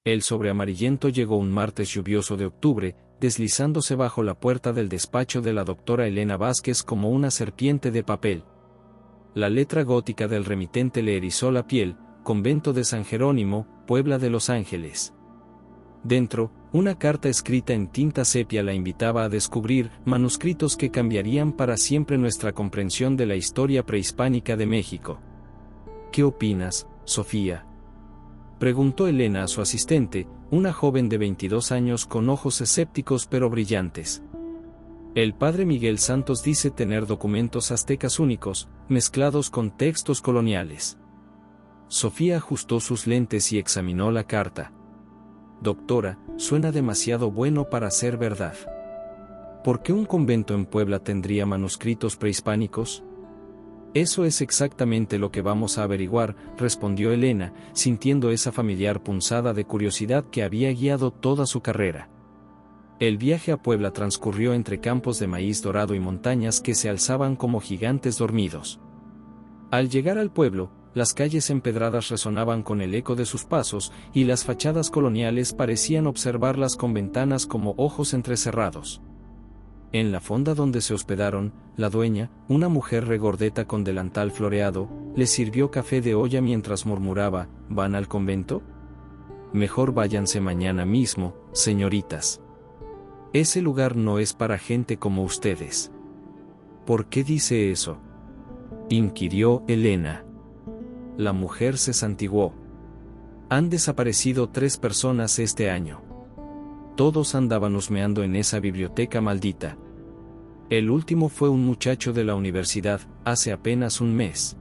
El sobre amarillento llegó un martes lluvioso de octubre, deslizándose bajo la puerta del despacho de la doctora Elena Vázquez como una serpiente de papel. La letra gótica del remitente le erizó la piel: Convento de San Jerónimo, Puebla de Los Ángeles. Dentro, una carta escrita en tinta sepia la invitaba a descubrir manuscritos que cambiarían para siempre nuestra comprensión de la historia prehispánica de México. ¿Qué opinas, Sofía?, preguntó Elena a su asistente, una joven de 22 años con ojos escépticos pero brillantes. El padre Miguel Santos dice tener documentos aztecas únicos, mezclados con textos coloniales. Sofía ajustó sus lentes y examinó la carta. Doctora, suena demasiado bueno para ser verdad. ¿Por qué un convento en Puebla tendría manuscritos prehispánicos? Eso es exactamente lo que vamos a averiguar, respondió Elena, sintiendo esa familiar punzada de curiosidad que había guiado toda su carrera. El viaje a Puebla transcurrió entre campos de maíz dorado y montañas que se alzaban como gigantes dormidos. Al llegar al pueblo, las calles empedradas resonaban con el eco de sus pasos, y las fachadas coloniales parecían observarlas con ventanas como ojos entrecerrados. En la fonda donde se hospedaron, la dueña, una mujer regordeta con delantal floreado, les sirvió café de olla mientras murmuraba: ¿Van al convento? Mejor váyanse mañana mismo, señoritas. Ese lugar no es para gente como ustedes. ¿Por qué dice eso?, inquirió Elena. La mujer se santiguó. Han desaparecido 3 personas este año. Todos andaban husmeando en esa biblioteca maldita. El último fue un muchacho de la universidad, hace apenas un mes.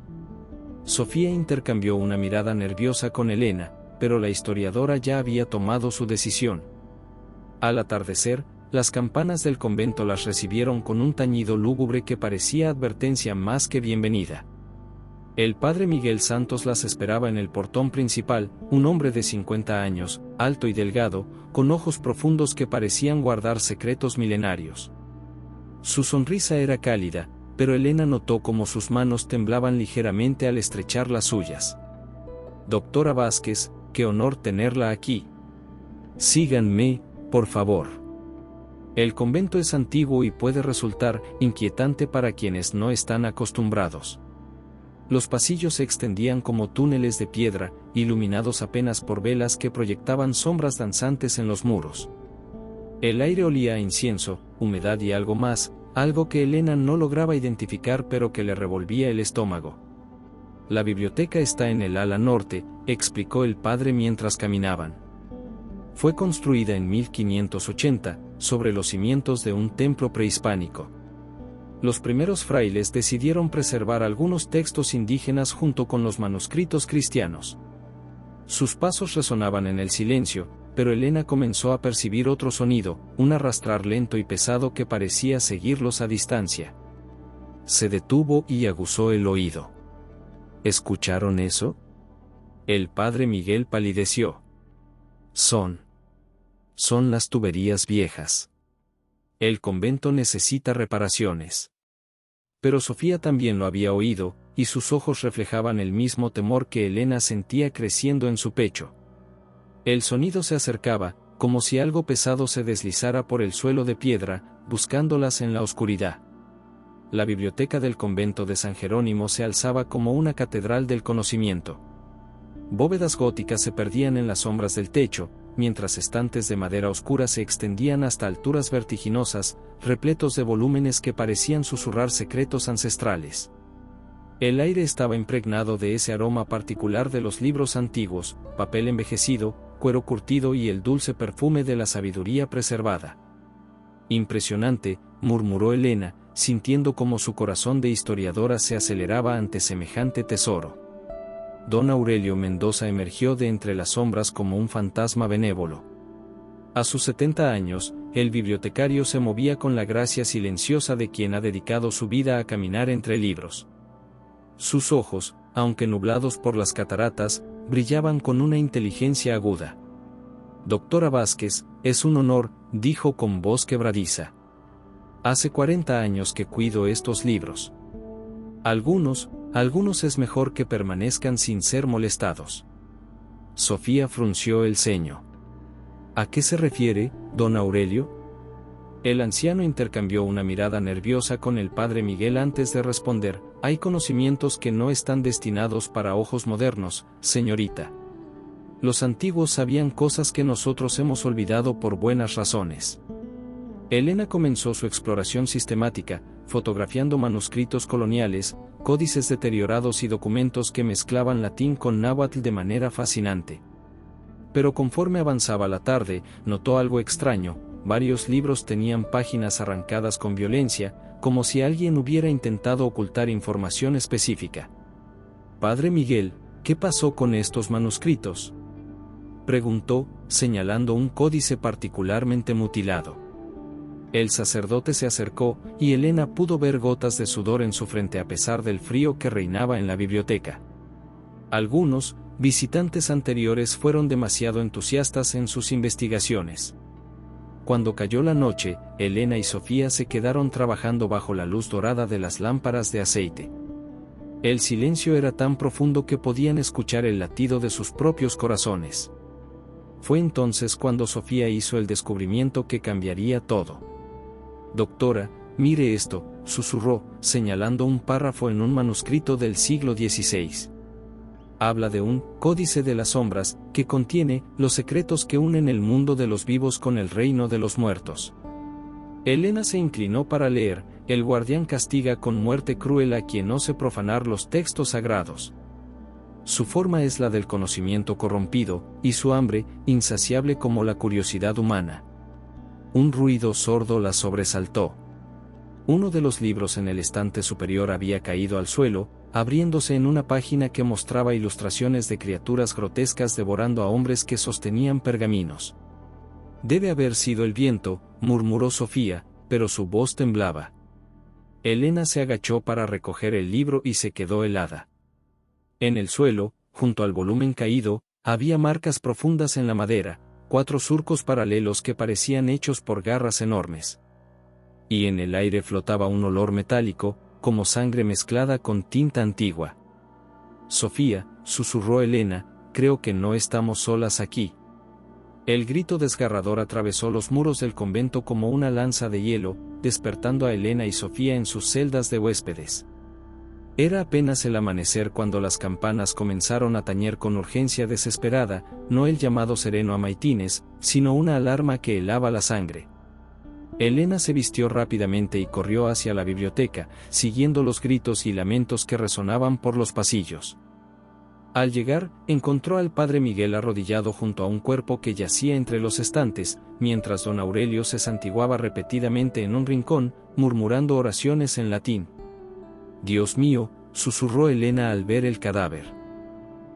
Sofía intercambió una mirada nerviosa con Elena, pero la historiadora ya había tomado su decisión. Al atardecer, las campanas del convento las recibieron con un tañido lúgubre que parecía advertencia más que bienvenida. El padre Miguel Santos las esperaba en el portón principal, un hombre de 50 años, alto y delgado, con ojos profundos que parecían guardar secretos milenarios. Su sonrisa era cálida, pero Elena notó cómo sus manos temblaban ligeramente al estrechar las suyas. Doctora Vázquez, qué honor tenerla aquí. Síganme, por favor. El convento es antiguo y puede resultar inquietante para quienes no están acostumbrados. Los pasillos se extendían como túneles de piedra, iluminados apenas por velas que proyectaban sombras danzantes en los muros. El aire olía a incienso, humedad y algo más, algo que Elena no lograba identificar pero que le revolvía el estómago. La biblioteca está en el ala norte, explicó el padre mientras caminaban. Fue construida en 1580, sobre los cimientos de un templo prehispánico. Los primeros frailes decidieron preservar algunos textos indígenas junto con los manuscritos cristianos. Sus pasos resonaban en el silencio, pero Elena comenzó a percibir otro sonido, un arrastrar lento y pesado que parecía seguirlos a distancia. Se detuvo y aguzó el oído. ¿Escucharon eso? El padre Miguel palideció. Son las tuberías viejas. El convento necesita reparaciones. Pero Sofía también lo había oído, y sus ojos reflejaban el mismo temor que Elena sentía creciendo en su pecho. El sonido se acercaba, como si algo pesado se deslizara por el suelo de piedra, buscándolas en la oscuridad. La biblioteca del convento de San Jerónimo se alzaba como una catedral del conocimiento. Bóvedas góticas se perdían en las sombras del techo, mientras estantes de madera oscura se extendían hasta alturas vertiginosas, repletos de volúmenes que parecían susurrar secretos ancestrales. El aire estaba impregnado de ese aroma particular de los libros antiguos, papel envejecido, cuero curtido y el dulce perfume de la sabiduría preservada. Impresionante, murmuró Elena, sintiendo cómo su corazón de historiadora se aceleraba ante semejante tesoro. Don Aurelio Mendoza emergió de entre las sombras como un fantasma benévolo. A sus 70 años, el bibliotecario se movía con la gracia silenciosa de quien ha dedicado su vida a caminar entre libros. Sus ojos, aunque nublados por las cataratas, brillaban con una inteligencia aguda. Doctora Vázquez, es un honor, dijo con voz quebradiza. Hace 40 años que cuido estos libros. Algunos es mejor que permanezcan sin ser molestados. Sofía frunció el ceño. ¿A qué se refiere, don Aurelio? El anciano intercambió una mirada nerviosa con el padre Miguel antes de responder: hay conocimientos que no están destinados para ojos modernos, señorita. Los antiguos sabían cosas que nosotros hemos olvidado por buenas razones. Elena comenzó su exploración sistemática, fotografiando manuscritos coloniales, códices deteriorados y documentos que mezclaban latín con náhuatl de manera fascinante. Pero conforme avanzaba la tarde, notó algo extraño: varios libros tenían páginas arrancadas con violencia, como si alguien hubiera intentado ocultar información específica. Padre Miguel, ¿qué pasó con estos manuscritos?, preguntó, señalando un códice particularmente mutilado. El sacerdote se acercó, y Elena pudo ver gotas de sudor en su frente a pesar del frío que reinaba en la biblioteca. Algunos visitantes anteriores fueron demasiado entusiastas en sus investigaciones. Cuando cayó la noche, Elena y Sofía se quedaron trabajando bajo la luz dorada de las lámparas de aceite. El silencio era tan profundo que podían escuchar el latido de sus propios corazones. Fue entonces cuando Sofía hizo el descubrimiento que cambiaría todo. «Doctora, mire esto», susurró, señalando un párrafo en un manuscrito del siglo XVI. Habla de un «códice de las sombras» que contiene los secretos que unen el mundo de los vivos con el reino de los muertos. Elena se inclinó para leer: «El guardián castiga con muerte cruel a quien ose profanar los textos sagrados. Su forma es la del conocimiento corrompido, y su hambre, insaciable como la curiosidad humana». Un ruido sordo la sobresaltó. Uno de los libros en el estante superior había caído al suelo, abriéndose en una página que mostraba ilustraciones de criaturas grotescas devorando a hombres que sostenían pergaminos. «Debe haber sido el viento», murmuró Sofía, pero su voz temblaba. Elena se agachó para recoger el libro y se quedó helada. En el suelo, junto al volumen caído, había marcas profundas en la madera, 4 surcos paralelos que parecían hechos por garras enormes. Y en el aire flotaba un olor metálico, como sangre mezclada con tinta antigua. «Sofía», susurró Elena, «creo que no estamos solas aquí». El grito desgarrador atravesó los muros del convento como una lanza de hielo, despertando a Elena y Sofía en sus celdas de huéspedes. Era apenas el amanecer cuando las campanas comenzaron a tañer con urgencia desesperada, no el llamado sereno a maitines, sino una alarma que helaba la sangre. Elena se vistió rápidamente y corrió hacia la biblioteca, siguiendo los gritos y lamentos que resonaban por los pasillos. Al llegar, encontró al padre Miguel arrodillado junto a un cuerpo que yacía entre los estantes, mientras don Aurelio se santiguaba repetidamente en un rincón, murmurando oraciones en latín. «Dios mío», susurró Elena al ver el cadáver.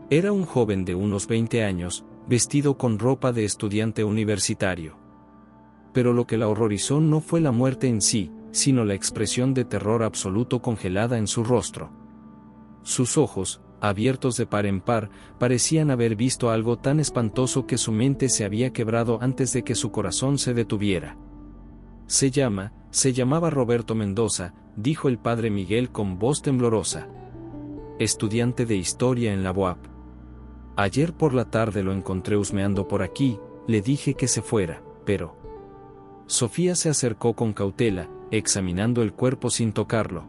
Era un joven de unos 20 años, vestido con ropa de estudiante universitario. Pero lo que la horrorizó no fue la muerte en sí, sino la expresión de terror absoluto congelada en su rostro. Sus ojos, abiertos de par en par, parecían haber visto algo tan espantoso que su mente se había quebrado antes de que su corazón se detuviera. Se llamaba Roberto Mendoza», dijo el padre Miguel con voz temblorosa. «Estudiante de historia en la UAP. Ayer por la tarde lo encontré husmeando por aquí, le dije que se fuera, pero...». Sofía se acercó con cautela, examinando el cuerpo sin tocarlo.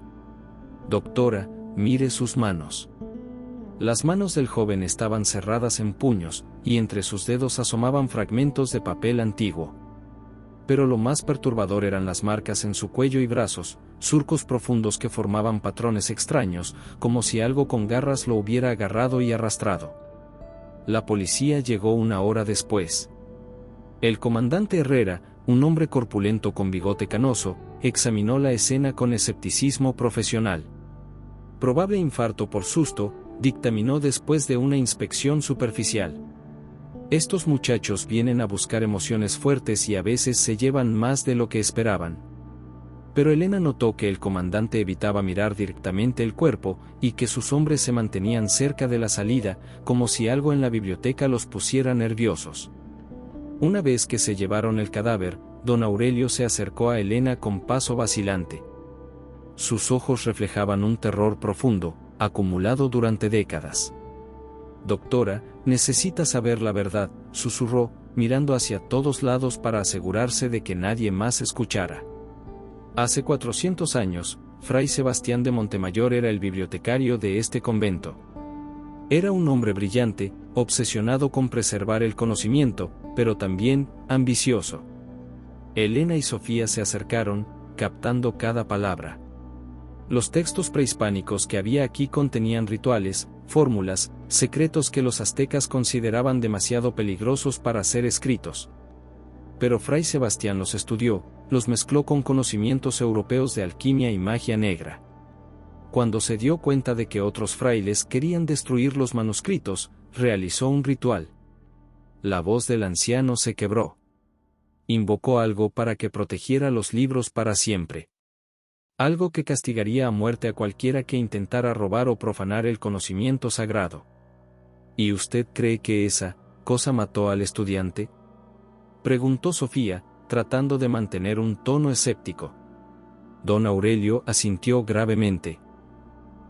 «Doctora, mire sus manos». Las manos del joven estaban cerradas en puños, y entre sus dedos asomaban fragmentos de papel antiguo. Pero lo más perturbador eran las marcas en su cuello y brazos, surcos profundos que formaban patrones extraños, como si algo con garras lo hubiera agarrado y arrastrado. La policía llegó una hora después. El comandante Herrera, un hombre corpulento con bigote canoso, examinó la escena con escepticismo profesional. «Probable infarto por susto», dictaminó después de una inspección superficial. «Estos muchachos vienen a buscar emociones fuertes y a veces se llevan más de lo que esperaban». Pero Elena notó que el comandante evitaba mirar directamente el cuerpo, y que sus hombres se mantenían cerca de la salida, como si algo en la biblioteca los pusiera nerviosos. Una vez que se llevaron el cadáver, don Aurelio se acercó a Elena con paso vacilante. Sus ojos reflejaban un terror profundo, acumulado durante décadas. «Doctora, necesita saber la verdad», susurró, mirando hacia todos lados para asegurarse de que nadie más escuchara. Hace 400 años, Fray Sebastián de Montemayor era el bibliotecario de este convento. Era un hombre brillante, obsesionado con preservar el conocimiento, pero también ambicioso. Elena y Sofía se acercaron, captando cada palabra. Los textos prehispánicos que había aquí contenían rituales, fórmulas, secretos que los aztecas consideraban demasiado peligrosos para ser escritos. Pero Fray Sebastián los estudió, los mezcló con conocimientos europeos de alquimia y magia negra. Cuando se dio cuenta de que otros frailes querían destruir los manuscritos, realizó un ritual. La voz del anciano se quebró. Invocó algo para que protegiera los libros para siempre. Algo que castigaría a muerte a cualquiera que intentara robar o profanar el conocimiento sagrado. ¿Y usted cree que esa cosa mató al estudiante?, preguntó Sofía, tratando de mantener un tono escéptico. Don Aurelio asintió gravemente.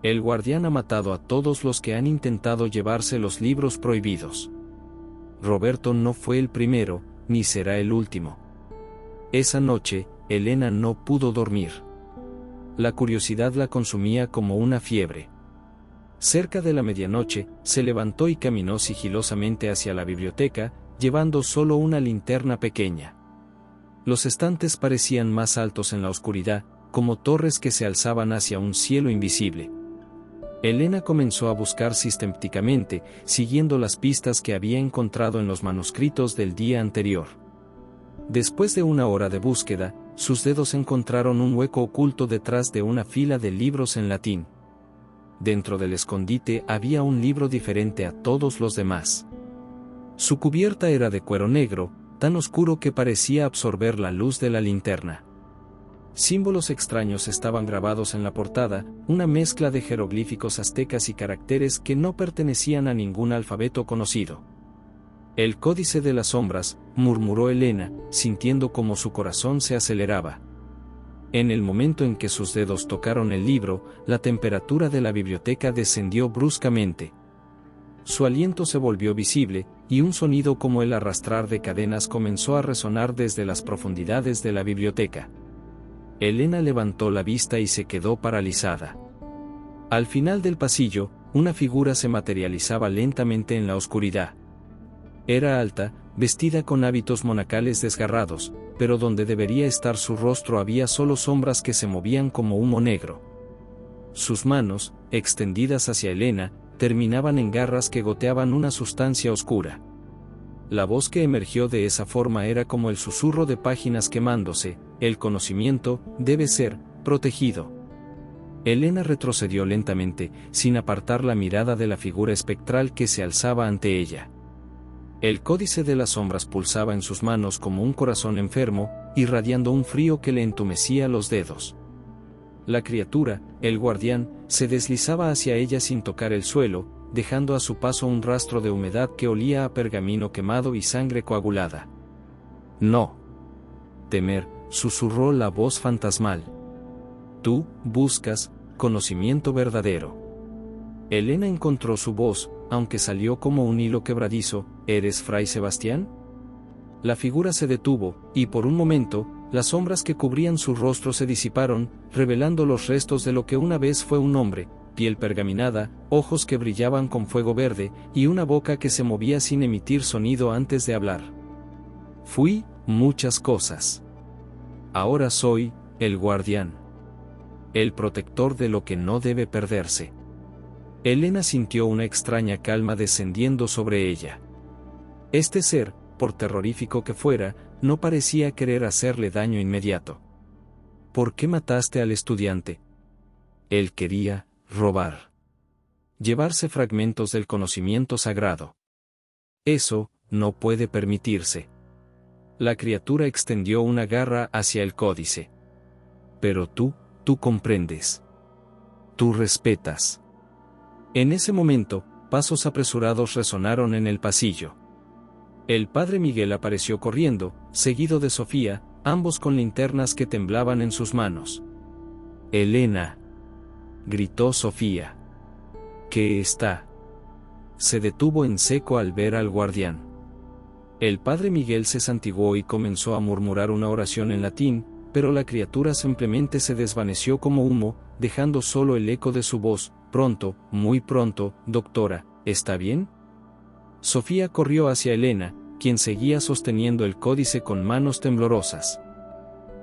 El guardián ha matado a todos los que han intentado llevarse los libros prohibidos. Roberto no fue el primero, ni será el último. Esa noche, Elena no pudo dormir. La curiosidad la consumía como una fiebre. Cerca de la medianoche, se levantó y caminó sigilosamente hacia la biblioteca, llevando solo una linterna pequeña. Los estantes parecían más altos en la oscuridad, como torres que se alzaban hacia un cielo invisible. Elena comenzó a buscar sistemáticamente, siguiendo las pistas que había encontrado en los manuscritos del día anterior. Después de una hora de búsqueda, sus dedos encontraron un hueco oculto detrás de una fila de libros en latín. Dentro del escondite había un libro diferente a todos los demás. Su cubierta era de cuero negro, tan oscuro que parecía absorber la luz de la linterna. Símbolos extraños estaban grabados en la portada, una mezcla de jeroglíficos aztecas y caracteres que no pertenecían a ningún alfabeto conocido. El Códice de las Sombras, murmuró Elena, sintiendo como su corazón se aceleraba. En el momento en que sus dedos tocaron el libro, la temperatura de la biblioteca descendió bruscamente. Su aliento se volvió visible, y un sonido como el arrastrar de cadenas comenzó a resonar desde las profundidades de la biblioteca. Elena levantó la vista y se quedó paralizada. Al final del pasillo, una figura se materializaba lentamente en la oscuridad. Era alta, vestida con hábitos monacales desgarrados, pero donde debería estar su rostro había solo sombras que se movían como humo negro. Sus manos, extendidas hacia Elena, terminaban en garras que goteaban una sustancia oscura. La voz que emergió de esa forma era como el susurro de páginas quemándose: el conocimiento debe ser protegido. Elena retrocedió lentamente, sin apartar la mirada de la figura espectral que se alzaba ante ella. El Códice de las Sombras pulsaba en sus manos como un corazón enfermo, irradiando un frío que le entumecía los dedos. La criatura, el guardián, se deslizaba hacia ella sin tocar el suelo, dejando a su paso un rastro de humedad que olía a pergamino quemado y sangre coagulada. No temer, susurró la voz fantasmal. Tú buscas conocimiento verdadero. Elena encontró su voz, aunque salió como un hilo quebradizo. ¿Eres Fray Sebastián? La figura se detuvo, y por un momento, las sombras que cubrían su rostro se disiparon, revelando los restos de lo que una vez fue un hombre: piel pergaminada, ojos que brillaban con fuego verde, y una boca que se movía sin emitir sonido antes de hablar. Fui muchas cosas. Ahora soy el guardián. El protector de lo que no debe perderse. Elena sintió una extraña calma descendiendo sobre ella. Este ser, por terrorífico que fuera, no parecía querer hacerle daño inmediato. ¿Por qué mataste al estudiante? Él quería robar. Llevarse fragmentos del conocimiento sagrado. Eso no puede permitirse. La criatura extendió una garra hacia el códice. Pero tú comprendes. Tú respetas. En ese momento, pasos apresurados resonaron en el pasillo. El padre Miguel apareció corriendo, seguido de Sofía, ambos con linternas que temblaban en sus manos. Elena, gritó Sofía. ¿Qué está? Se detuvo en seco al ver al guardián. El padre Miguel se santiguó y comenzó a murmurar una oración en latín, pero la criatura simplemente se desvaneció como humo, dejando solo el eco de su voz. Pronto, muy pronto, doctora, ¿está bien? Sofía corrió hacia Elena, quien seguía sosteniendo el códice con manos temblorosas.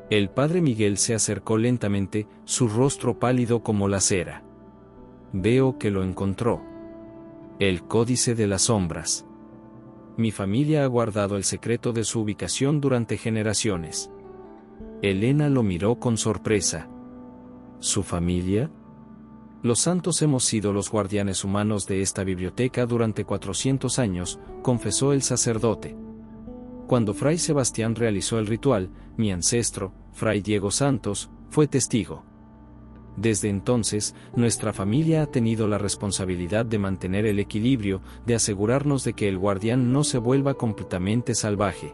El padre Miguel se acercó lentamente, su rostro pálido como la cera. Veo que lo encontró. El códice de las sombras. Mi familia ha guardado el secreto de su ubicación durante generaciones. Elena lo miró con sorpresa. ¿Su familia? Los santos hemos sido los guardianes humanos de esta biblioteca durante 400 años, confesó el sacerdote. Cuando Fray Sebastián realizó el ritual, mi ancestro, Fray Diego Santos, fue testigo. Desde entonces, nuestra familia ha tenido la responsabilidad de mantener el equilibrio, de asegurarnos de que el guardián no se vuelva completamente salvaje.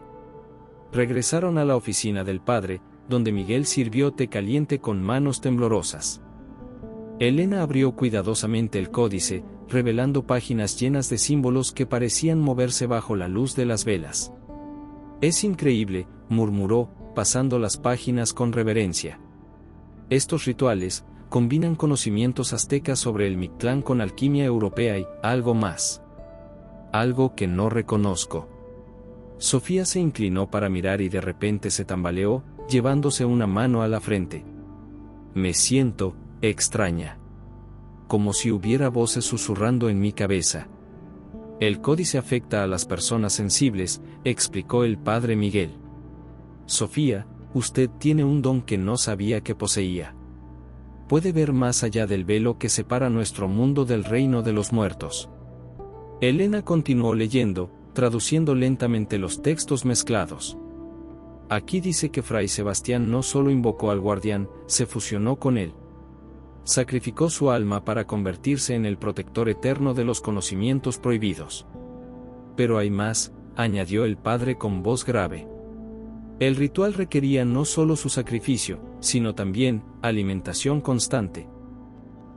Regresaron a la oficina del padre, donde Miguel sirvió té caliente con manos temblorosas. Elena abrió cuidadosamente el códice, revelando páginas llenas de símbolos que parecían moverse bajo la luz de las velas. Es increíble, murmuró, pasando las páginas con reverencia. Estos rituales combinan conocimientos aztecas sobre el Mictlán con alquimia europea y algo más. Algo que no reconozco. Sofía se inclinó para mirar y de repente se tambaleó, llevándose una mano a la frente. Me siento extraña. Como si hubiera voces susurrando en mi cabeza. El códice afecta a las personas sensibles, explicó el padre Miguel. Sofía, usted tiene un don que no sabía que poseía. Puede ver más allá del velo que separa nuestro mundo del reino de los muertos. Elena continuó leyendo, traduciendo lentamente los textos mezclados. Aquí dice que Fray Sebastián no solo invocó al guardián, se fusionó con él. Sacrificó su alma para convertirse en el protector eterno de los conocimientos prohibidos. Pero hay más, añadió el padre con voz grave. El ritual requería no solo su sacrificio, sino también alimentación constante.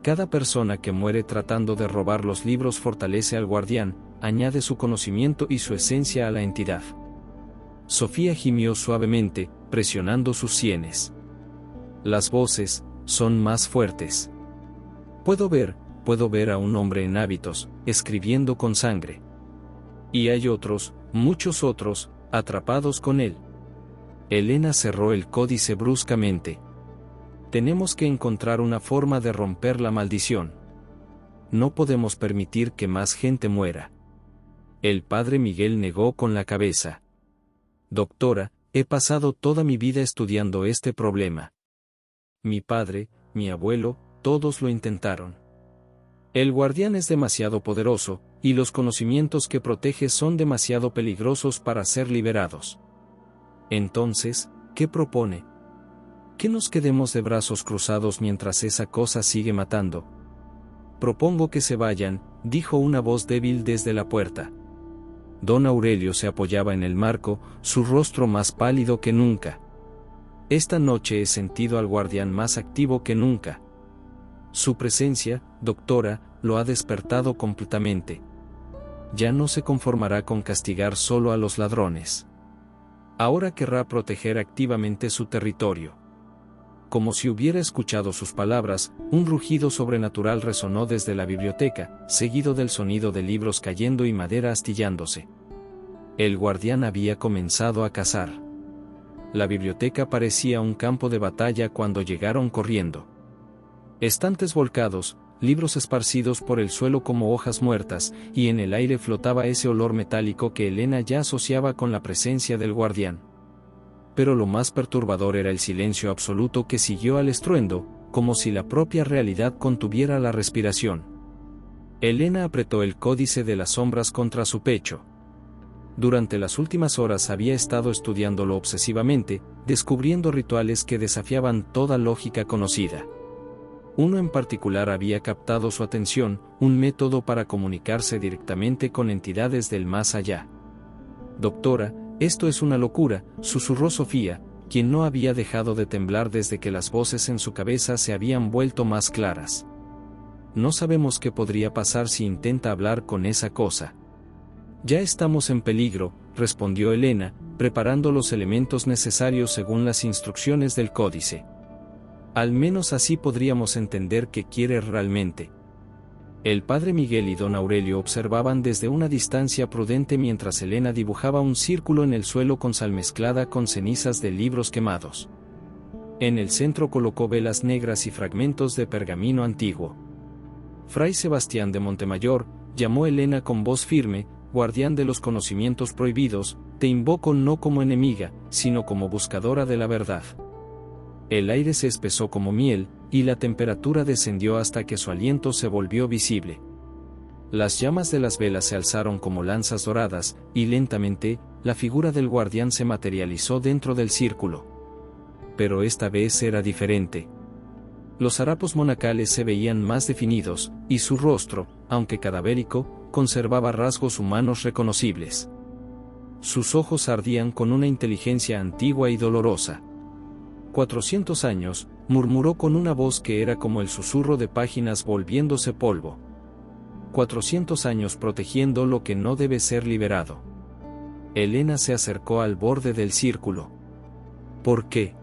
Cada persona que muere tratando de robar los libros fortalece al guardián, añade su conocimiento y su esencia a la entidad. Sofía gimió suavemente, presionando sus sienes. Las voces son más fuertes. Puedo ver a un hombre en hábitos, escribiendo con sangre. Y hay otros, muchos otros, atrapados con él. Elena cerró el códice bruscamente. Tenemos que encontrar una forma de romper la maldición. No podemos permitir que más gente muera. El padre Miguel negó con la cabeza. Doctora, he pasado toda mi vida estudiando este problema. Mi padre, mi abuelo, todos lo intentaron. El guardián es demasiado poderoso, y los conocimientos que protege son demasiado peligrosos para ser liberados. Entonces, ¿qué propone? ¿Que nos quedemos de brazos cruzados mientras esa cosa sigue matando? Propongo que se vayan, dijo una voz débil desde la puerta. Don Aurelio se apoyaba en el marco, su rostro más pálido que nunca. Esta noche he sentido al guardián más activo que nunca. Su presencia, doctora, lo ha despertado completamente. Ya no se conformará con castigar solo a los ladrones. Ahora querrá proteger activamente su territorio. Como si hubiera escuchado sus palabras, un rugido sobrenatural resonó desde la biblioteca, seguido del sonido de libros cayendo y madera astillándose. El guardián había comenzado a cazar. La biblioteca parecía un campo de batalla cuando llegaron corriendo. Estantes volcados, libros esparcidos por el suelo como hojas muertas, y en el aire flotaba ese olor metálico que Elena ya asociaba con la presencia del guardián. Pero lo más perturbador era el silencio absoluto que siguió al estruendo, como si la propia realidad contuviera la respiración. Elena apretó el códice de las sombras contra su pecho. Durante las últimas horas había estado estudiándolo obsesivamente, descubriendo rituales que desafiaban toda lógica conocida. Uno en particular había captado su atención, un método para comunicarse directamente con entidades del más allá. Doctora, esto es una locura, susurró Sofía, quien no había dejado de temblar desde que las voces en su cabeza se habían vuelto más claras. No sabemos qué podría pasar si intenta hablar con esa cosa. Ya estamos en peligro, respondió Elena, preparando los elementos necesarios según las instrucciones del códice. Al menos así podríamos entender qué quiere realmente. El padre Miguel y don Aurelio observaban desde una distancia prudente mientras Elena dibujaba un círculo en el suelo con sal mezclada con cenizas de libros quemados. En el centro colocó velas negras y fragmentos de pergamino antiguo. Fray Sebastián de Montemayor, llamó Elena con voz firme, guardián de los conocimientos prohibidos, te invoco no como enemiga, sino como buscadora de la verdad. El aire se espesó como miel, y la temperatura descendió hasta que su aliento se volvió visible. Las llamas de las velas se alzaron como lanzas doradas, y lentamente, la figura del guardián se materializó dentro del círculo. Pero esta vez era diferente. Los harapos monacales se veían más definidos, y su rostro, aunque cadavérico, conservaba rasgos humanos reconocibles. Sus ojos ardían con una inteligencia antigua y dolorosa. 400 años, murmuró con una voz que era como el susurro de páginas volviéndose polvo. 400 años protegiendo lo que no debe ser liberado. Elena se acercó al borde del círculo. ¿Por qué?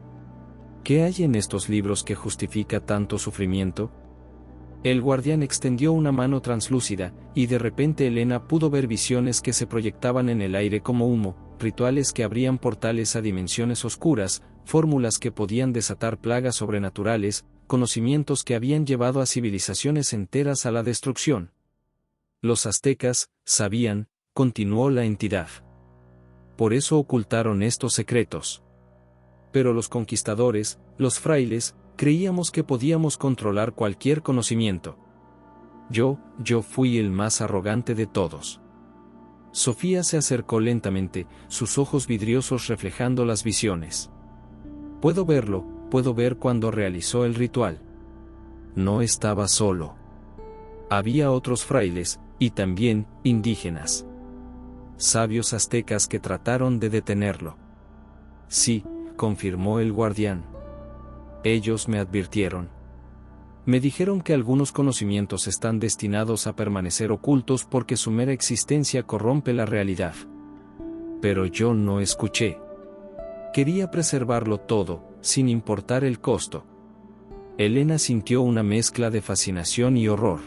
¿Qué hay en estos libros que justifica tanto sufrimiento? El guardián extendió una mano translúcida, y de repente Elena pudo ver visiones que se proyectaban en el aire como humo, rituales que abrían portales a dimensiones oscuras, fórmulas que podían desatar plagas sobrenaturales, conocimientos que habían llevado a civilizaciones enteras a la destrucción. Los aztecas sabían, continuó la entidad. Por eso ocultaron estos secretos. Pero los conquistadores, los frailes, creíamos que podíamos controlar cualquier conocimiento. Yo fui el más arrogante de todos. Sofía se acercó lentamente, sus ojos vidriosos reflejando las visiones. Puedo ver cuando realizó el ritual. No estaba solo. Había otros frailes, y también indígenas. Sabios aztecas que trataron de detenerlo. Sí, confirmó el guardián. Ellos me advirtieron. Me dijeron que algunos conocimientos están destinados a permanecer ocultos porque su mera existencia corrompe la realidad. Pero yo no escuché. Quería preservarlo todo, sin importar el costo. Elena sintió una mezcla de fascinación y horror.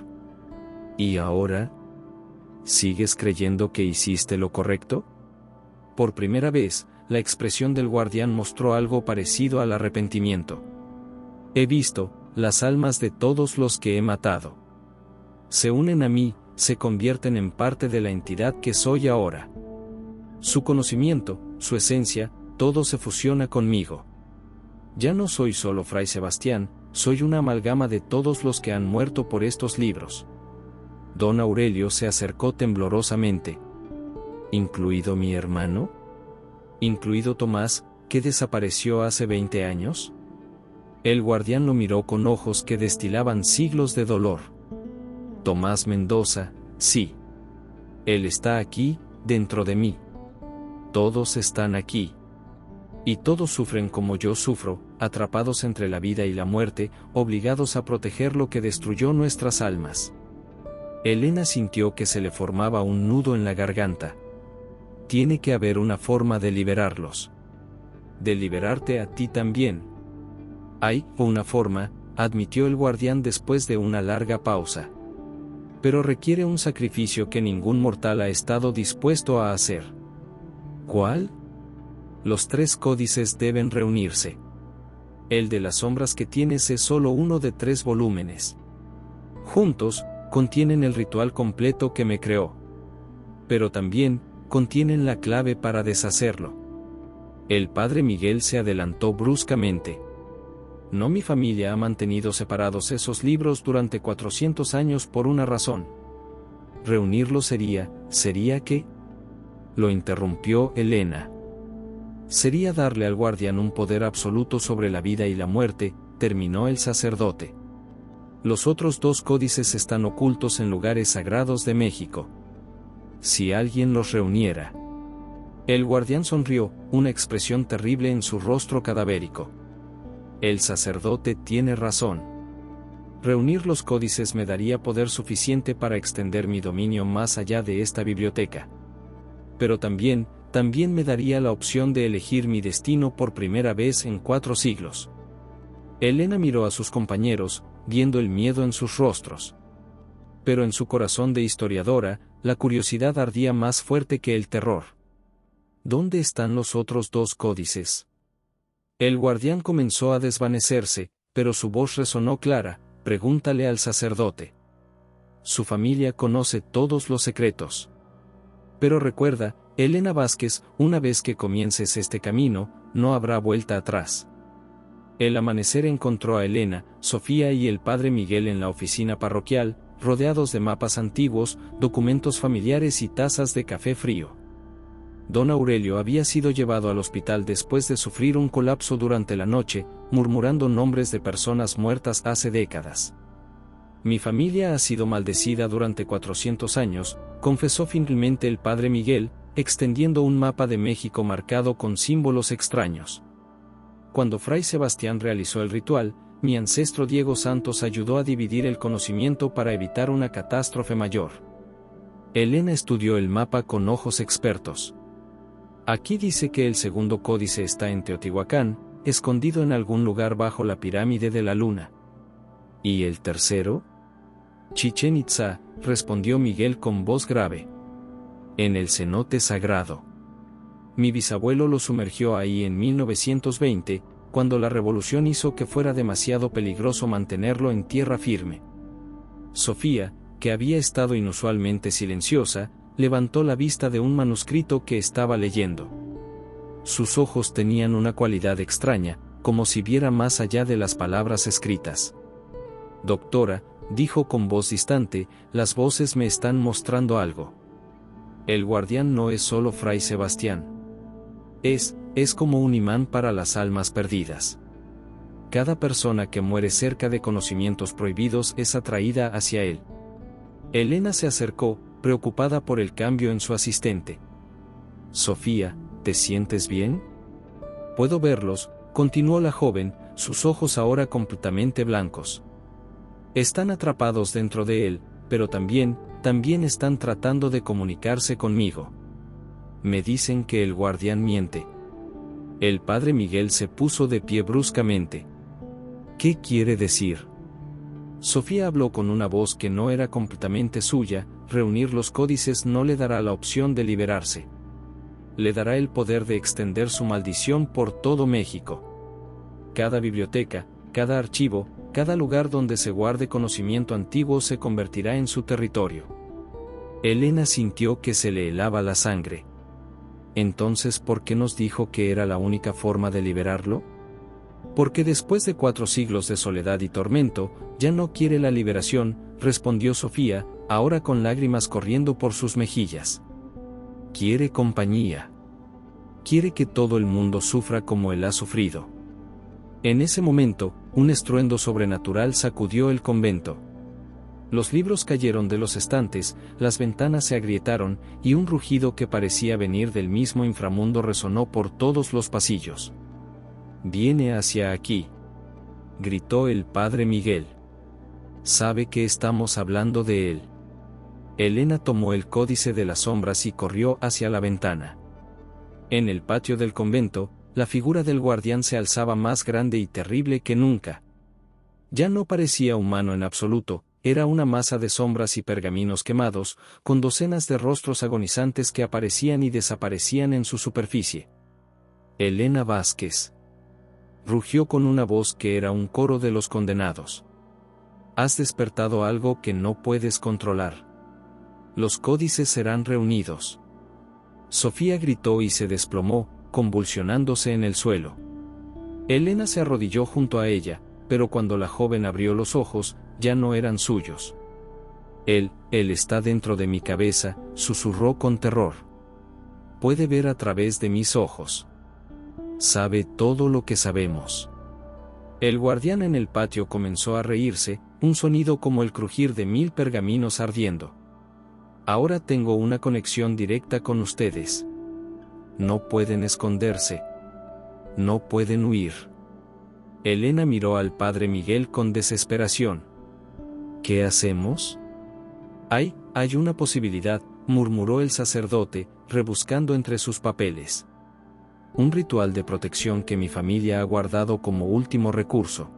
¿Y ahora? ¿Sigues creyendo que hiciste lo correcto? Por primera vez, la expresión del guardián mostró algo parecido al arrepentimiento. He visto las almas de todos los que he matado. Se unen a mí, se convierten en parte de la entidad que soy ahora. Su conocimiento, su esencia, todo se fusiona conmigo. Ya no soy solo Fray Sebastián, soy una amalgama de todos los que han muerto por estos libros. Don Aurelio se acercó temblorosamente. ¿Incluido mi hermano? ¿Incluido Tomás, que desapareció hace 20 años? El guardián lo miró con ojos que destilaban siglos de dolor. Tomás Mendoza, sí. Él está aquí, dentro de mí. Todos están aquí. Y todos sufren como yo sufro, atrapados entre la vida y la muerte, obligados a proteger lo que destruyó nuestras almas. Elena sintió que se le formaba un nudo en la garganta. Tiene que haber una forma de liberarlos. De liberarte a ti también. Hay una forma, admitió el guardián después de una larga pausa. Pero requiere un sacrificio que ningún mortal ha estado dispuesto a hacer. ¿Cuál? Los 3 códices deben reunirse. El de las sombras que tienes es solo uno de 3 volúmenes. Juntos, contienen el ritual completo que me creó. Pero también, contienen la clave para deshacerlo. El padre Miguel se adelantó bruscamente. No, mi familia ha mantenido separados esos libros durante 400 años por una razón. Reunirlos ¿sería qué? Lo interrumpió Elena. Sería darle al guardián un poder absoluto sobre la vida y la muerte, terminó el sacerdote. Los otros 2 códices están ocultos en lugares sagrados de México. Si alguien los reuniera. El guardián sonrió, una expresión terrible en su rostro cadavérico. El sacerdote tiene razón. Reunir los códices me daría poder suficiente para extender mi dominio más allá de esta biblioteca. Pero también, también me daría la opción de elegir mi destino por primera vez en 4 siglos. Elena miró a sus compañeros, viendo el miedo en sus rostros. Pero en su corazón de historiadora, la curiosidad ardía más fuerte que el terror. ¿Dónde están los otros 2 códices? El guardián comenzó a desvanecerse, pero su voz resonó clara: pregúntale al sacerdote. Su familia conoce todos los secretos. Pero recuerda, Elena Vázquez, una vez que comiences este camino, no habrá vuelta atrás. El amanecer encontró a Elena, Sofía y el padre Miguel en la oficina parroquial, rodeados de mapas antiguos, documentos familiares y tazas de café frío. Don Aurelio había sido llevado al hospital después de sufrir un colapso durante la noche, murmurando nombres de personas muertas hace décadas. Mi familia ha sido maldecida durante 400 años, confesó finalmente el padre Miguel, extendiendo un mapa de México marcado con símbolos extraños. Cuando Fray Sebastián realizó el ritual, mi ancestro Diego Santos ayudó a dividir el conocimiento para evitar una catástrofe mayor. Elena estudió el mapa con ojos expertos. Aquí dice que el segundo códice está en Teotihuacán, escondido en algún lugar bajo la pirámide de la luna. ¿Y el tercero? Chichén Itzá, respondió Miguel con voz grave. En el cenote sagrado. Mi bisabuelo lo sumergió ahí en 1920, cuando la revolución hizo que fuera demasiado peligroso mantenerlo en tierra firme. Sofía, que había estado inusualmente silenciosa, levantó la vista de un manuscrito que estaba leyendo. Sus ojos tenían una cualidad extraña, como si viera más allá de las palabras escritas. Doctora, dijo con voz distante, las voces me están mostrando algo. El guardián no es solo Fray Sebastián. Es como un imán para las almas perdidas. Cada persona que muere cerca de conocimientos prohibidos es atraída hacia él. Elena se acercó, preocupada por el cambio en su asistente. Sofía, ¿te sientes bien? Puedo verlos, continuó la joven, sus ojos ahora completamente blancos. Están atrapados dentro de él, pero también están tratando de comunicarse conmigo. Me dicen que el guardián miente. El padre Miguel se puso de pie bruscamente. ¿Qué quiere decir? Sofía habló con una voz que no era completamente suya: reunir los códices no le dará la opción de liberarse. Le dará el poder de extender su maldición por todo México. Cada biblioteca, cada archivo, cada lugar donde se guarde conocimiento antiguo se convertirá en su territorio. Elena sintió que se le helaba la sangre. Entonces, ¿por qué nos dijo que era la única forma de liberarlo? Porque después de 4 siglos de soledad y tormento, ya no quiere la liberación, respondió Sofía, ahora con lágrimas corriendo por sus mejillas. Quiere compañía. Quiere que todo el mundo sufra como él ha sufrido. En ese momento, un estruendo sobrenatural sacudió el convento. Los libros cayeron de los estantes, las ventanas se agrietaron, y un rugido que parecía venir del mismo inframundo resonó por todos los pasillos. «Viene hacia aquí», gritó el padre Miguel. «Sabe que estamos hablando de él». Elena tomó el códice de las sombras y corrió hacia la ventana. En el patio del convento, la figura del guardián se alzaba más grande y terrible que nunca. Ya no parecía humano en absoluto. Era una masa de sombras y pergaminos quemados, con docenas de rostros agonizantes que aparecían y desaparecían en su superficie. Elena Vázquez. Rugió con una voz que era un coro de los condenados. Has despertado algo que no puedes controlar. Los códices serán reunidos. Sofía gritó y se desplomó, convulsionándose en el suelo. Elena se arrodilló junto a ella, pero cuando la joven abrió los ojos, ya no eran suyos. Él está dentro de mi cabeza, susurró con terror. Puede ver a través de mis ojos. Sabe todo lo que sabemos. El guardián en el patio comenzó a reírse, un sonido como el crujir de 1000 pergaminos ardiendo. Ahora tengo una conexión directa con ustedes. No pueden esconderse. No pueden huir. Elena miró al padre Miguel con desesperación. ¿Qué hacemos? Hay una posibilidad, murmuró el sacerdote, rebuscando entre sus papeles. Un ritual de protección que mi familia ha guardado como último recurso.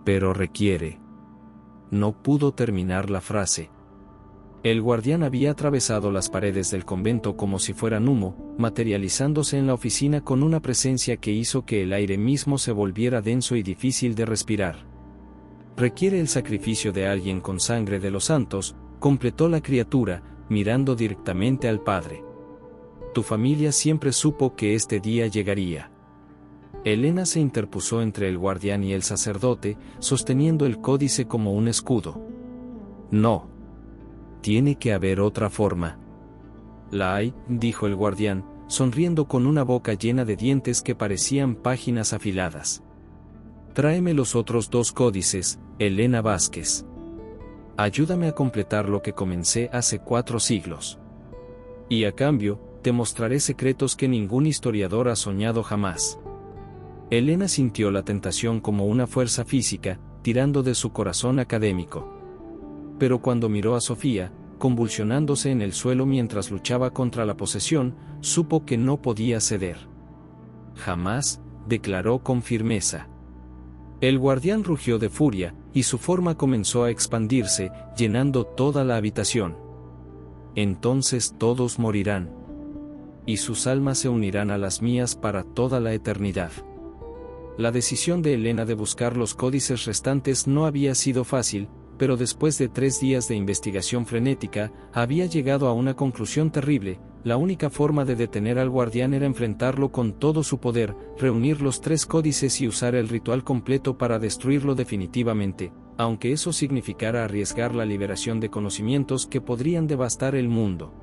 Pero requiere. No pudo terminar la frase. El guardián había atravesado las paredes del convento como si fueran humo, materializándose en la oficina con una presencia que hizo que el aire mismo se volviera denso y difícil de respirar. Requiere el sacrificio de alguien con sangre de los santos, completó la criatura, mirando directamente al padre. Tu familia siempre supo que este día llegaría. Elena se interpuso entre el guardián y el sacerdote, sosteniendo el códice como un escudo. No. Tiene que haber otra forma. La hay, dijo el guardián, sonriendo con una boca llena de dientes que parecían páginas afiladas. Tráeme los otros 2 códices, Elena Vázquez. Ayúdame a completar lo que comencé hace 4 siglos. Y a cambio, te mostraré secretos que ningún historiador ha soñado jamás. Elena sintió la tentación como una fuerza física, tirando de su corazón académico. Pero cuando miró a Sofía, convulsionándose en el suelo mientras luchaba contra la posesión, supo que no podía ceder. Jamás, declaró con firmeza. El guardián rugió de furia, y su forma comenzó a expandirse, llenando toda la habitación. Entonces todos morirán. Y sus almas se unirán a las mías para toda la eternidad. La decisión de Elena de buscar los códices restantes no había sido fácil, pero después de 3 días de investigación frenética, había llegado a una conclusión terrible. La única forma de detener al guardián era enfrentarlo con todo su poder, reunir los 3 códices y usar el ritual completo para destruirlo definitivamente, aunque eso significara arriesgar la liberación de conocimientos que podrían devastar el mundo.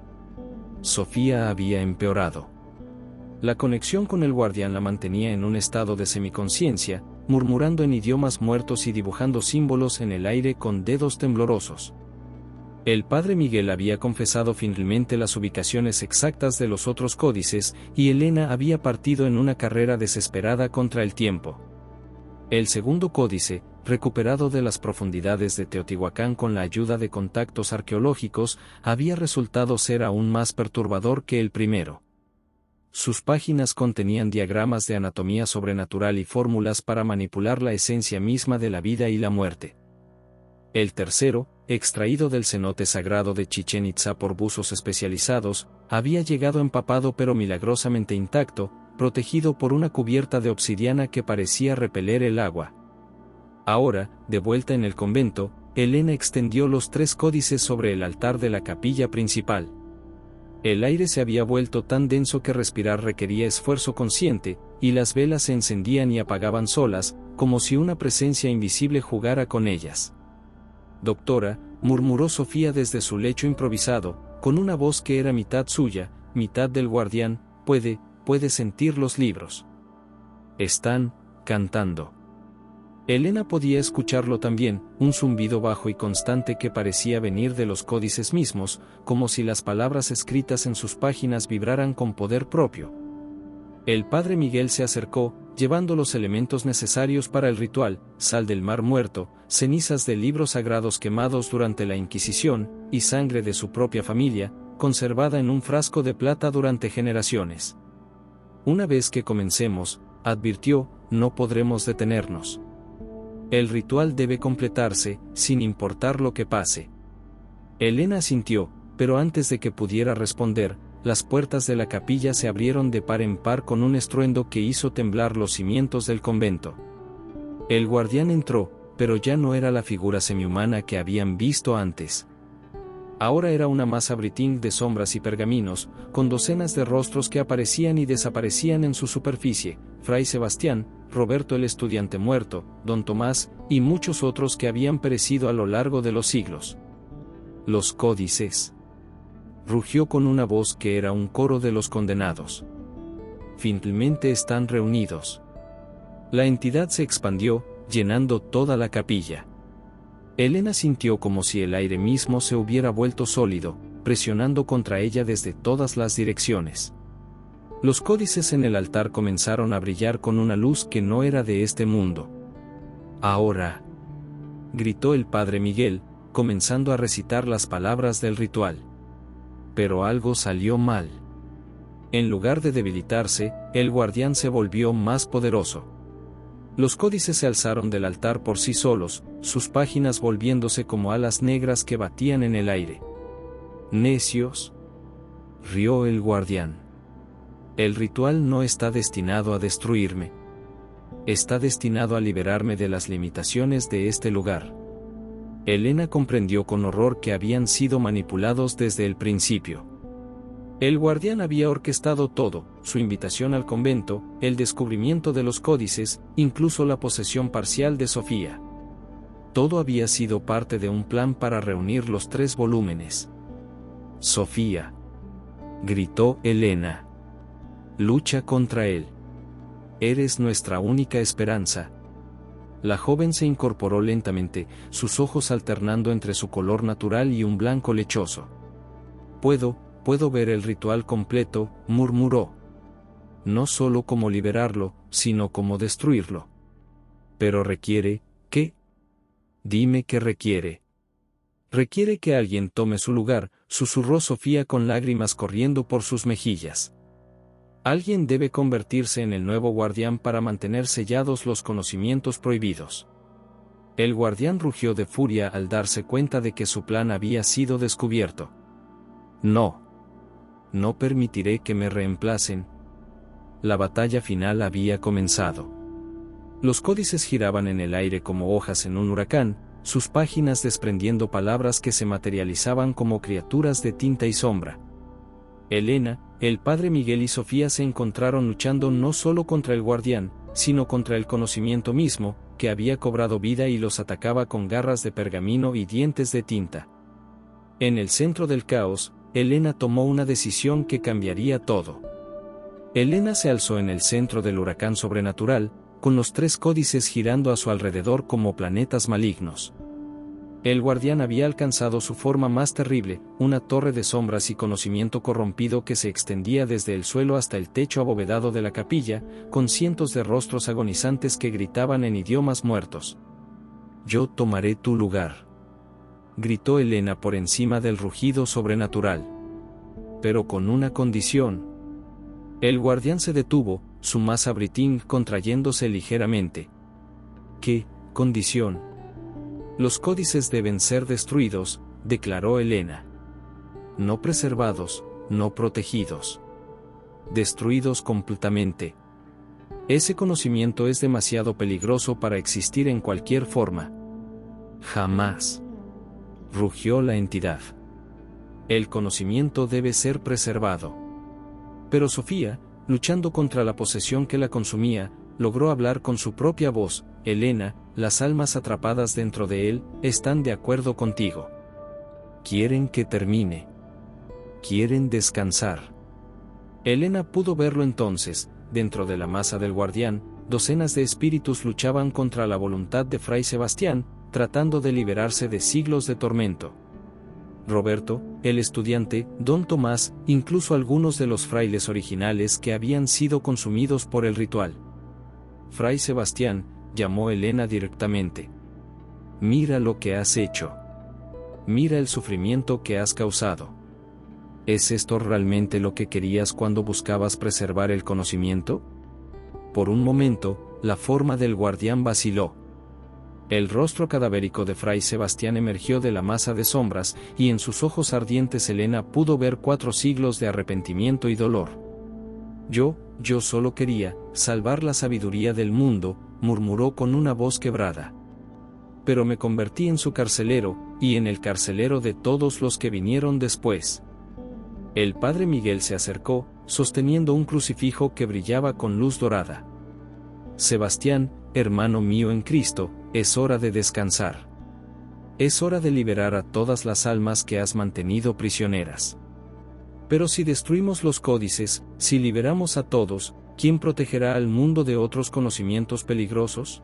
Sofía había empeorado. La conexión con el guardián la mantenía en un estado de semiconciencia, murmurando en idiomas muertos y dibujando símbolos en el aire con dedos temblorosos. El padre Miguel había confesado finalmente las ubicaciones exactas de los otros códices, y Elena había partido en una carrera desesperada contra el tiempo. El segundo códice, recuperado de las profundidades de Teotihuacán con la ayuda de contactos arqueológicos, había resultado ser aún más perturbador que el primero. Sus páginas contenían diagramas de anatomía sobrenatural y fórmulas para manipular la esencia misma de la vida y la muerte. El tercero, extraído del cenote sagrado de Chichén Itzá por buzos especializados, había llegado empapado pero milagrosamente intacto, protegido por una cubierta de obsidiana que parecía repeler el agua. Ahora, de vuelta en el convento, Elena extendió los 3 códices sobre el altar de la capilla principal. El aire se había vuelto tan denso que respirar requería esfuerzo consciente, y las velas se encendían y apagaban solas, como si una presencia invisible jugara con ellas. Doctora, murmuró Sofía desde su lecho improvisado, con una voz que era mitad suya, mitad del guardián, puede sentir los libros. Están cantando. Elena podía escucharlo también, un zumbido bajo y constante que parecía venir de los códices mismos, como si las palabras escritas en sus páginas vibraran con poder propio. El padre Miguel se acercó, llevando los elementos necesarios para el ritual: sal del mar muerto, cenizas de libros sagrados quemados durante la Inquisición, y sangre de su propia familia, conservada en un frasco de plata durante generaciones. Una vez que comencemos, advirtió, no podremos detenernos. El ritual debe completarse, sin importar lo que pase. Elena asintió, pero antes de que pudiera responder, las puertas de la capilla se abrieron de par en par con un estruendo que hizo temblar los cimientos del convento. El guardián entró, pero ya no era la figura semihumana que habían visto antes. Ahora era una masa britín de sombras y pergaminos, con docenas de rostros que aparecían y desaparecían en su superficie: Fray Sebastián, Roberto el estudiante muerto, Don Tomás, y muchos otros que habían perecido a lo largo de los siglos. Los códices. Rugió con una voz que era un coro de los condenados. Finalmente están reunidos. La entidad se expandió, llenando toda la capilla. Elena sintió como si el aire mismo se hubiera vuelto sólido, presionando contra ella desde todas las direcciones. Los códices en el altar comenzaron a brillar con una luz que no era de este mundo. Ahora, gritó el padre Miguel, comenzando a recitar las palabras del ritual. Pero algo salió mal. En lugar de debilitarse, el guardián se volvió más poderoso. Los códices se alzaron del altar por sí solos, sus páginas volviéndose como alas negras que batían en el aire. «Necios», rió el guardián. «El ritual no está destinado a destruirme. Está destinado a liberarme de las limitaciones de este lugar». Helena comprendió con horror que habían sido manipulados desde el principio. El guardián había orquestado todo, su invitación al convento, el descubrimiento de los códices, incluso la posesión parcial de Sofía. Todo había sido parte de un plan para reunir los 3 volúmenes. «Sofía», gritó Helena. «Lucha contra él. Eres nuestra única esperanza». La joven se incorporó lentamente, sus ojos alternando entre su color natural y un blanco lechoso. Puedo ver el ritual completo», murmuró. «No solo cómo liberarlo, sino cómo destruirlo. Pero requiere, ¿qué? Dime qué requiere». «Requiere que alguien tome su lugar», susurró Sofía con lágrimas corriendo por sus mejillas. «Alguien debe convertirse en el nuevo guardián para mantener sellados los conocimientos prohibidos». El guardián rugió de furia al darse cuenta de que su plan había sido descubierto. No permitiré que me reemplacen». La batalla final había comenzado. Los códices giraban en el aire como hojas en un huracán, sus páginas desprendiendo palabras que se materializaban como criaturas de tinta y sombra. Helena, el padre Miguel y Sofía se encontraron luchando no solo contra el guardián, sino contra el conocimiento mismo, que había cobrado vida y los atacaba con garras de pergamino y dientes de tinta. En el centro del caos, Helena tomó una decisión que cambiaría todo. Helena se alzó en el centro del huracán sobrenatural, con los 3 códices girando a su alrededor como planetas malignos. El guardián había alcanzado su forma más terrible, una torre de sombras y conocimiento corrompido que se extendía desde el suelo hasta el techo abovedado de la capilla, con cientos de rostros agonizantes que gritaban en idiomas muertos. «Yo tomaré tu lugar», gritó Helena por encima del rugido sobrenatural. «Pero con una condición». El guardián se detuvo, su masa britín contrayéndose ligeramente. «¿Qué condición?» «Los códices deben ser destruidos», declaró Helena. «No preservados, no protegidos. Destruidos completamente. Ese conocimiento es demasiado peligroso para existir en cualquier forma». «Jamás», rugió la entidad. «El conocimiento debe ser preservado». Pero Sofía, luchando contra la posesión que la consumía, logró hablar con su propia voz. «Helena, las almas atrapadas dentro de él, están de acuerdo contigo. Quieren que termine. Quieren descansar». Helena pudo verlo entonces, dentro de la masa del guardián, docenas de espíritus luchaban contra la voluntad de Fray Sebastián, tratando de liberarse de siglos de tormento. Roberto, el estudiante, Don Tomás, incluso algunos de los frailes originales que habían sido consumidos por el ritual. «Fray Sebastián», llamó Helena directamente. «Mira lo que has hecho. Mira el sufrimiento que has causado. ¿Es esto realmente lo que querías cuando buscabas preservar el conocimiento?» Por un momento, la forma del guardián vaciló. El rostro cadavérico de Fray Sebastián emergió de la masa de sombras, y en sus ojos ardientes Helena pudo ver 4 siglos de arrepentimiento y dolor. Yo solo quería salvar la sabiduría del mundo», murmuró con una voz quebrada. «Pero me convertí en su carcelero, y en el carcelero de todos los que vinieron después». El padre Miguel se acercó, sosteniendo un crucifijo que brillaba con luz dorada. «Sebastián, hermano mío en Cristo, es hora de descansar. Es hora de liberar a todas las almas que has mantenido prisioneras. Pero si destruimos los códices, si liberamos a todos, ¿quién protegerá al mundo de otros conocimientos peligrosos?»,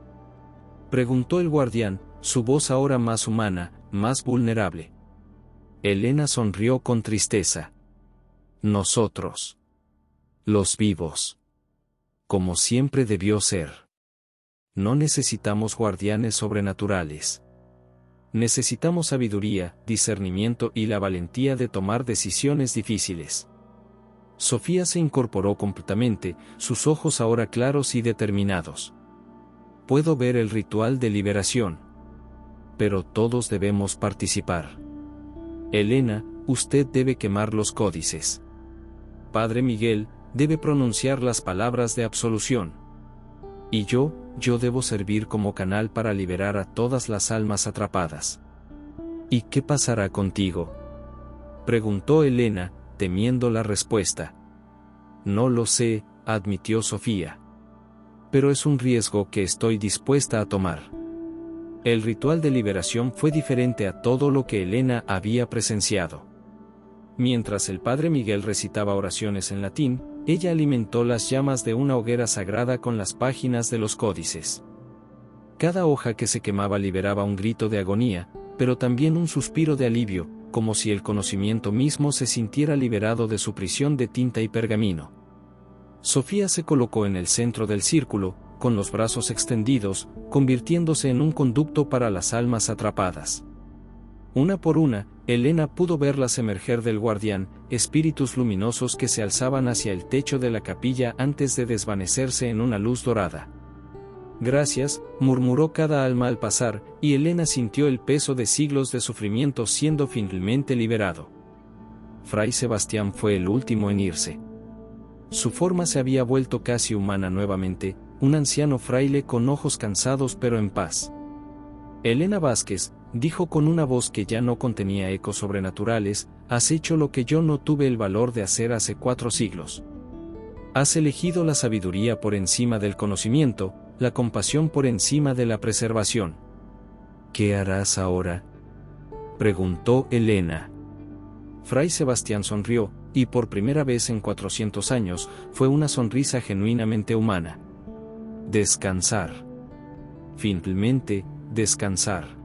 preguntó el guardián, su voz ahora más humana, más vulnerable. Helena sonrió con tristeza. «Nosotros. Los vivos. Como siempre debió ser. No necesitamos guardianes sobrenaturales. Necesitamos sabiduría, discernimiento y la valentía de tomar decisiones difíciles». Sofía se incorporó completamente, sus ojos ahora claros y determinados. Puedo ver el ritual de liberación. Pero todos debemos participar. Elena, usted debe quemar los códices. Padre Miguel, debe pronunciar las palabras de absolución. Y yo debo servir como canal para liberar a todas las almas atrapadas. ¿Y qué pasará contigo?, preguntó Elena, temiendo la respuesta. No lo sé, admitió Sofía. Pero es un riesgo que estoy dispuesta a tomar. El ritual de liberación fue diferente a todo lo que Elena había presenciado. Mientras el padre Miguel recitaba oraciones en latín, ella alimentó las llamas de una hoguera sagrada con las páginas de los códices. Cada hoja que se quemaba liberaba un grito de agonía, pero también un suspiro de alivio, como si el conocimiento mismo se sintiera liberado de su prisión de tinta y pergamino. Sofía se colocó en el centro del círculo, con los brazos extendidos, convirtiéndose en un conducto para las almas atrapadas. Una por una, Elena pudo verlas emerger del guardián, espíritus luminosos que se alzaban hacia el techo de la capilla antes de desvanecerse en una luz dorada. Gracias, murmuró cada alma al pasar, y Elena sintió el peso de siglos de sufrimiento siendo finalmente liberado. Fray Sebastián fue el último en irse. Su forma se había vuelto casi humana nuevamente, un anciano fraile con ojos cansados pero en paz. Elena Vázquez, dijo con una voz que ya no contenía ecos sobrenaturales, has hecho lo que yo no tuve el valor de hacer hace 4 siglos. Has elegido la sabiduría por encima del conocimiento, la compasión por encima de la preservación. ¿Qué harás ahora?, preguntó Elena. Fray Sebastián sonrió, y por primera vez en 400 años, fue una sonrisa genuinamente humana. Descansar. Finalmente, descansar.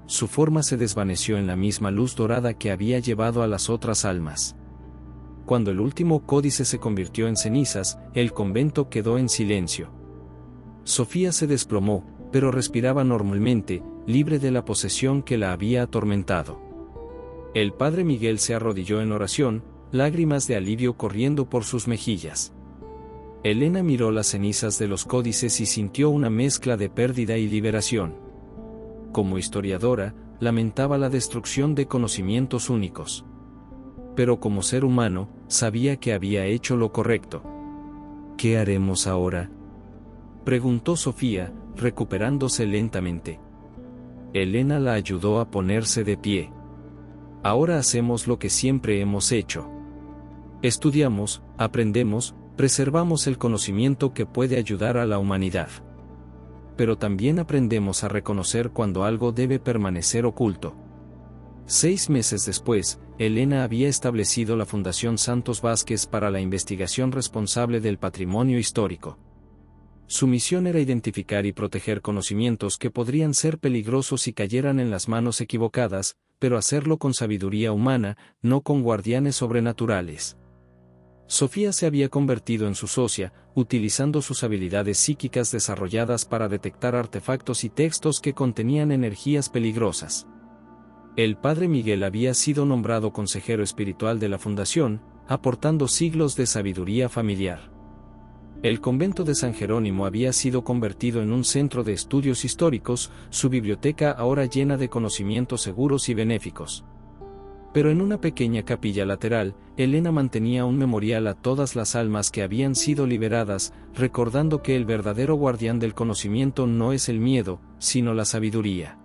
Su forma se desvaneció en la misma luz dorada que había llevado a las otras almas. Cuando el último códice se convirtió en cenizas, el convento quedó en silencio. Sofía se desplomó, pero respiraba normalmente, libre de la posesión que la había atormentado. El padre Miguel se arrodilló en oración, lágrimas de alivio corriendo por sus mejillas. Elena miró las cenizas de los códices y sintió una mezcla de pérdida y liberación. Como historiadora, lamentaba la destrucción de conocimientos únicos. Pero como ser humano, sabía que había hecho lo correcto. ¿Qué haremos ahora?, preguntó Sofía, recuperándose lentamente. Elena la ayudó a ponerse de pie. Ahora hacemos lo que siempre hemos hecho. Estudiamos, aprendemos, preservamos el conocimiento que puede ayudar a la humanidad. Pero también aprendemos a reconocer cuando algo debe permanecer oculto. 6 meses después, Elena había establecido la Fundación Santos Vázquez para la investigación responsable del patrimonio histórico. Su misión era identificar y proteger conocimientos que podrían ser peligrosos si cayeran en las manos equivocadas, pero hacerlo con sabiduría humana, no con guardianes sobrenaturales. Sofía se había convertido en su socia, utilizando sus habilidades psíquicas desarrolladas para detectar artefactos y textos que contenían energías peligrosas. El padre Miguel había sido nombrado consejero espiritual de la fundación, aportando siglos de sabiduría familiar. El convento de San Jerónimo había sido convertido en un centro de estudios históricos, su biblioteca ahora llena de conocimientos seguros y benéficos. Pero en una pequeña capilla lateral, Elena mantenía un memorial a todas las almas que habían sido liberadas, recordando que el verdadero guardián del conocimiento no es el miedo, sino la sabiduría.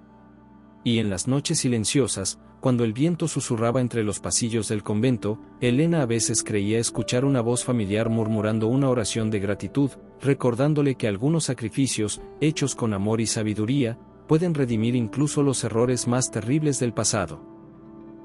Y en las noches silenciosas, cuando el viento susurraba entre los pasillos del convento, Elena a veces creía escuchar una voz familiar murmurando una oración de gratitud, recordándole que algunos sacrificios, hechos con amor y sabiduría, pueden redimir incluso los errores más terribles del pasado.